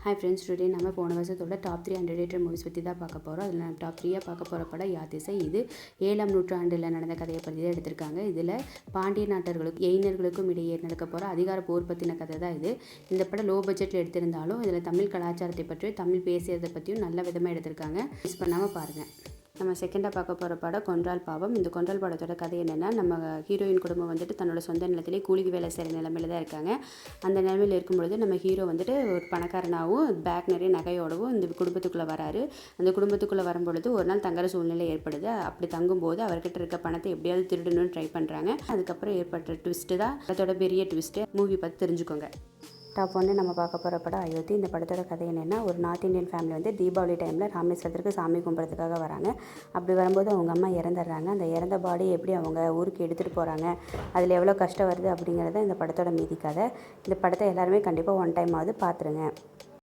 Hi friends, today நம்ம போன வருஷத்தோட டாப் 3 அண்டர்ரேட்டட் மூவிஸ் பற்றி தான் பார்க்க போகிறோம். அதில் நம்ம டாப் 3 பார்க்க போகிற படம் யாத்திசை. இது 7ஆம் நூற்றாண்டில் நடந்த கதையை பற்றி தான் எடுத்திருக்காங்க. இதில் பாண்டிய நாட்டர்களுக்கும் எயினர்களுக்கும் இடையே நடக்க போகிற அதிகார போர் பற்றின கதை தான் இது. இந்த படம் லோ பட்ஜெட்டில் எடுத்திருந்தாலும் இதில் தமிழ் கலாச்சாரத்தை பற்றியும் தமிழ் பேசியதை பற்றியும் நல்ல விதமாக எடுத்திருக்காங்க. மிஸ் பண்ணாமல் பாருங்கள். நம்ம செகண்டாக பார்க்க போகிற படம் கொன்றால் பாவம். இந்த கொன்றால் படத்தோட கதை என்னென்னா, நம்ம ஹீரோயின் குடும்பம் வந்துட்டு தன்னோட சொந்த நிலத்திலே கூலிக்கு வேலை செய்கிற நிலமையில தான் இருக்காங்க. அந்த நிலமையில் இருக்கும்பொழுது நம்ம ஹீரோ வந்துட்டு ஒரு பணக்காரனாகவும் பேக் நிறைய நகையோடவும் இந்த குடும்பத்துக்குள்ளே வராரு. அந்த குடும்பத்துக்குள்ளே வரும்பொழுது ஒரு நாள் தங்குற சூழ்நிலை ஏற்படுது. அப்படி தங்கும்போது அவர்கிட்ட இருக்க பணத்தை எப்படியாவது திருடணும்னு ட்ரை பண்ணுறாங்க. அதுக்கப்புறம் ஏற்பட்ட ட்விஸ்ட்டு தான் அதோட பெரிய ட்விஸ்ட்டு. மூவி பார்த்து தெரிஞ்சுக்கோங்க. டாப் 1 நம்ம பார்க்க போகிற படம் அயோத்தி. இந்த படத்தோட கதை என்னென்னா, ஒரு நார்த் இந்தியன் ஃபேமிலி வந்து தீபாவளி டைமில் ராமேஸ்வரத்துக்கு சாமி கும்பிட்றதுக்காக வராங்க. அப்படி வரும்போது அவங்க அம்மா இறந்துடுறாங்க. அந்த இறந்த பாடி எப்படி அவங்க ஊருக்கு எடுத்துகிட்டு போகிறாங்க, அதில் எவ்வளோ கஷ்டம் வருது அப்படிங்கிறத இந்த படத்தோட மீதி கதை. இந்த படத்தை எல்லாருமே கண்டிப்பாக ஒன் டைமாவது பார்த்துருங்க.